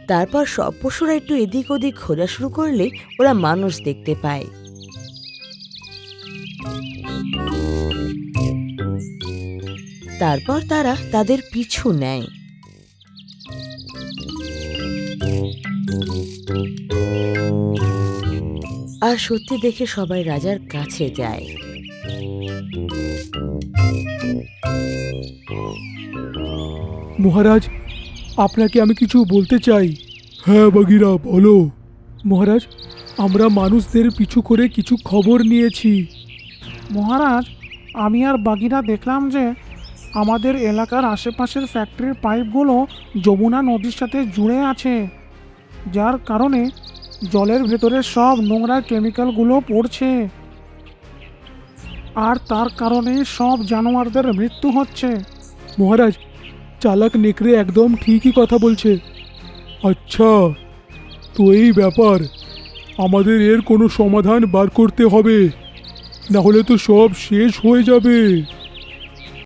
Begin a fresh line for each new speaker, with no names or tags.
তারপর সব পশুরা একটু এদিক ওদিক ঘোরা শুরু করলে ওরা মানুষ দেখতে পায়। তারপর তারা তাদের পিছু নেয়। আর সত্যি দেখে সবাই রাজার কাছে যায়।
মহারাজ, আপনাকে আমি কিছু বলতে চাই। হ্যাঁ বাগিরা, বলো। মহারাজ, আমরা মানুষদের পিছু করে কিছু খবর নিয়েছি।
মহারাজ, আমি আর বাগিরা দেখলাম যে আমাদের এলাকার আশেপাশের ফ্যাক্টরির পাইপগুলো যমুনা নদীর সাথে জুড়ে আছে, যার কারণে জলের ভেতরে সব নোংরা কেমিক্যালগুলো পড়ছে, আর তার কারণে সব জানোয়ারদের মৃত্যু হচ্ছে।
মহারাজ, চালাক নেকড়ে একদম ঠিকই কথা বলছে। আচ্ছা, তো এই ব্যাপার, আমাদের এর কোনো সমাধান বার করতে হবে, না হলে তো সব শেষ হয়ে যাবে।